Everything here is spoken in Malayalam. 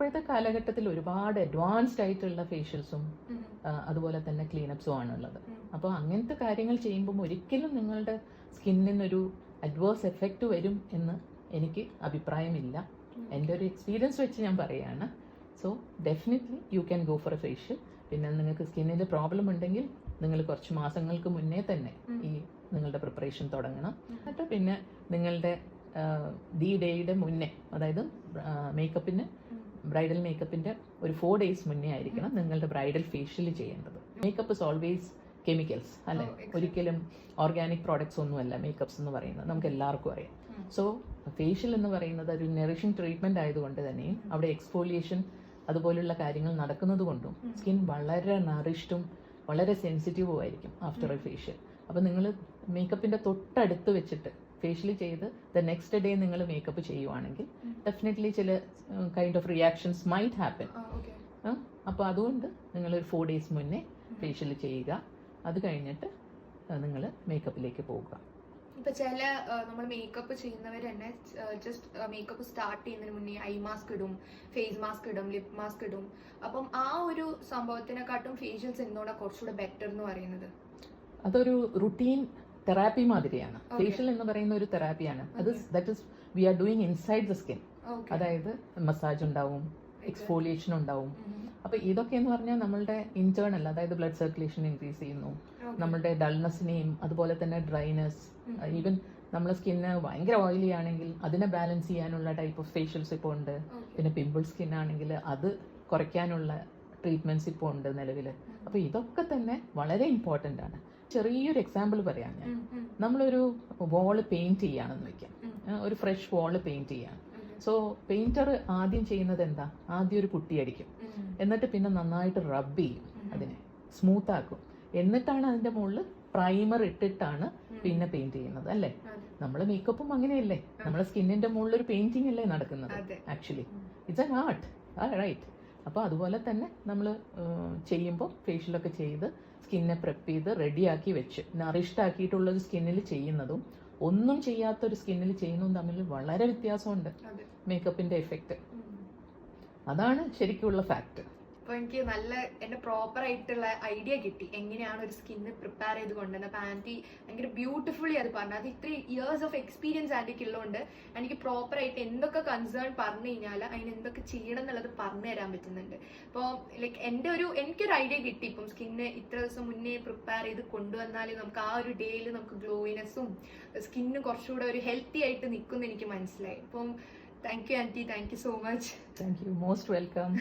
ഇപ്പോഴത്തെ കാലഘട്ടത്തിൽ ഒരുപാട് അഡ്വാൻസ്ഡ് ആയിട്ടുള്ള ഫേഷ്യൽസും അതുപോലെ തന്നെ ക്ലീനപ്സും ആണുള്ളത്. അപ്പോൾ അങ്ങനത്തെ കാര്യങ്ങൾ ചെയ്യുമ്പം ഒരിക്കലും നിങ്ങളുടെ സ്കിന്നിനൊരു അഡ്വേഴ്സ് എഫക്റ്റ് വരും എന്ന് എനിക്ക് അഭിപ്രായമില്ല. എൻ്റെ ഒരു എക്സ്പീരിയൻസ് വെച്ച് ഞാൻ പറയുകയാണ്. So definitely you can go for A facial. പിന്നെ നിങ്ങൾക്ക് സ്കിന്നിൻ്റെ പ്രോബ്ലം ഉണ്ടെങ്കിൽ നിങ്ങൾ കുറച്ച് മാസങ്ങൾക്ക് മുന്നേ തന്നെ ഈ നിങ്ങളുടെ പ്രിപ്പറേഷൻ തുടങ്ങണം. എന്നിട്ട് പിന്നെ നിങ്ങളുടെ ഡേയുടെ മുന്നേ, അതായത് മേക്കപ്പിന് ബ്രൈഡൽ മേക്കപ്പിൻ്റെ ഒരു 4 days മുന്നേ ആയിരിക്കണം നിങ്ങളുടെ ബ്രൈഡൽ ഫേഷ്യൽ ചെയ്യേണ്ടത്. മേക്കപ്പ് ഇസ് ഓൾവേസ് കെമിക്കൽസ് അല്ലേ, ഒരിക്കലും ഓർഗാനിക് പ്രോഡക്ട്സ് ഒന്നുമല്ല മേക്കപ്സ് എന്ന് പറയുന്നത്, നമുക്ക് എല്ലാവർക്കും അറിയാം. സോ ഫേഷ്യൽ എന്ന് പറയുന്നത് ഒരു നറിഷിംഗ് ട്രീറ്റ്മെൻറ്റ് ആയതുകൊണ്ട് തന്നെയും അവിടെ എക്സ്ഫോലിയേഷൻ അതുപോലുള്ള കാര്യങ്ങൾ നടക്കുന്നത് കൊണ്ടും സ്കിൻ വളരെ നറിഷ്ഡും വളരെ സെൻസിറ്റീവും ആയിരിക്കും ആഫ്റ്റർ എ ഫേഷ്യൽ. അപ്പോൾ നിങ്ങൾ മേക്കപ്പിൻ്റെ തൊട്ടടുത്ത് വെച്ചിട്ട് ഫേഷ്യൽ ചെയ്ത് ദ നെക്സ്റ്റ് ഡേ നിങ്ങൾ മേക്കപ്പ് ചെയ്യുവാണെങ്കിൽ ഡെഫിനറ്റ്ലി ചില kind of reactions might happen. അപ്പോൾ അതുകൊണ്ട് നിങ്ങളൊരു 4 days മുന്നേ ഫേഷ്യൽ ചെയ്യുക. അത് കഴിഞ്ഞിട്ട് നിങ്ങൾ മേക്കപ്പിലേക്ക് പോവുക. ഇപ്പൊ ചില നമ്മൾ മേക്കപ്പ് ചെയ്യുന്നവർ തന്നെ ജസ്റ്റ് മേക്കപ്പ് സ്റ്റാർട്ട് ചെയ്യുന്നതിന് മുന്നേ ഐ മാസ്ക് ഇടും, ഫേസ് മാസ്ക് ഇടും, ലിപ് മാസ്ക് ഇടും. അപ്പം ആ ഒരു സംഭവത്തിനെക്കാട്ടും ഫേഷ്യൽസ് എന്തുകൊണ്ടാ കുറച്ചുകൂടെ ബെറ്റർ എന്ന് പറയുന്നത്? അതൊരു റുട്ടീൻ തെറാപ്പി മാതിരിയാണ്. ഫേഷ്യൽ എന്ന് പറയുന്ന ഒരു തെറാപ്പിയാണ്. That is we are doing inside the skin. അതായത് മസാജ് ഉണ്ടാവും, എക്സ്ഫോലിയേഷൻ ഉണ്ടാവും. അപ്പൊ ഇതൊക്കെ എന്ന് പറഞ്ഞാൽ നമ്മളുടെ ഇന്റേണൽ, അതായത് ബ്ലഡ് സർക്കുലേഷൻ ഇൻക്രീസ് ചെയ്യുന്നു, നമ്മളുടെ ഡൾനെസ്സിനെയും അതുപോലെ തന്നെ ഡ്രൈനെസ്, ഈവൻ നമ്മളെ സ്കിന്ന് ഭയങ്കര ഓയിലി ആണെങ്കിൽ അതിനെ ബാലൻസ് ചെയ്യാനുള്ള ടൈപ്പ് ഓഫ് ഫേഷ്യൽസ് ഇപ്പോൾ ഉണ്ട്. പിന്നെ പിമ്പിൾ സ്കിൻ ആണെങ്കിൽ അത് കുറയ്ക്കാനുള്ള ട്രീറ്റ്മെന്റ്സ് ഇപ്പോൾ ഉണ്ട് നിലവിൽ. അപ്പൊ ഇതൊക്കെ തന്നെ വളരെ ഇമ്പോർട്ടൻ്റ് ആണ്. ചെറിയൊരു എക്സാമ്പിൾ പറയാം ഞാൻ. നമ്മളൊരു വാള് പെയിന്റ് ചെയ്യാണെന്ന് വെക്കാം, ഒരു ഫ്രഷ് വാള് പെയിന്റ് ചെയ്യാൻ. സോ പെയിന്റർ ആദ്യം ചെയ്യുന്നത് എന്താ? ആദ്യം ഒരു പുട്ടി അടിക്കും, എന്നിട്ട് പിന്നെ നന്നായിട്ട് റബ്ബ് ചെയ്യും, അതിനെ സ്മൂത്ത് ആക്കും, എന്നിട്ടാണ് അതിന്റെ മുകളിൽ പ്രൈമർ ഇട്ടിട്ടാണ് പിന്നെ പെയിന്റ് ചെയ്യുന്നത് അല്ലേ? നമ്മളെ മേക്കപ്പും അങ്ങനെയല്ലേ? നമ്മളെ സ്കിന്നിന്റെ മുകളിൽ ഒരു പെയിന്റിംഗ് അല്ലേ നടക്കുന്നത്? Actually it's an art, right? അപ്പോൾ അതുപോലെ തന്നെ നമ്മൾ ചെയ്യുമ്പോൾ ഫേഷ്യലൊക്കെ ചെയ്ത് സ്കിന്നെ പ്രെപ്പ് ചെയ്ത് റെഡിയാക്കി വെച്ച് നറിഷ്ഡ് ആക്കിയിട്ടുള്ളൊരു സ്കിന്നിൽ ചെയ്യുന്നതും ഒന്നും ചെയ്യാത്തൊരു സ്കിന്നിൽ ചെയ്യുന്നതും തമ്മിൽ വളരെ വ്യത്യാസമുണ്ട് മേക്കപ്പിന്റെ എഫക്റ്റ്. അതാണ് ശരിക്കുള്ള ഫാക്ട്. അപ്പോൾ എനിക്ക് നല്ല എൻ്റെ പ്രോപ്പർ ആയിട്ടുള്ള ഐഡിയ കിട്ടി എങ്ങനെയാണ് ഒരു സ്കിന്ന് പ്രിപ്പയർ ചെയ്ത് കൊണ്ടുവന്നത്. അപ്പോൾ ആൻറ്റി ഭയങ്കര ബ്യൂട്ടിഫുള്ളി അത് പറഞ്ഞു. അത് ഇത്രയും ഇയേഴ്സ് ഓഫ് എക്സ്പീരിയൻസ് ആൻറ്റിക്ക് ഉള്ളതുകൊണ്ട് എനിക്ക് പ്രോപ്പറായിട്ട് എന്തൊക്കെ കൺസേൺ പറഞ്ഞു കഴിഞ്ഞാൽ അതിന് എന്തൊക്കെ ചെയ്യണം എന്നുള്ളത് പറഞ്ഞു തരാൻ പറ്റുന്നുണ്ട്. അപ്പോൾ ലൈക്ക് എനിക്കൊരു ഐഡിയ കിട്ടി. ഇപ്പം സ്കിന്ന് ഇത്ര ദിവസം മുന്നേ പ്രിപ്പയർ ചെയ്ത് കൊണ്ടുവന്നാൽ നമുക്ക് ആ ഒരു ഡേയിൽ നമുക്ക് ഗ്ലോയിനെസ്സും സ്കിന്ന് കുറച്ചുകൂടെ ഒരു ഹെൽത്തി ആയിട്ട് നിൽക്കുമെന്ന് എനിക്ക് മനസ്സിലായി. അപ്പം thank you aunty, thank you so much. Thank you, most welcome.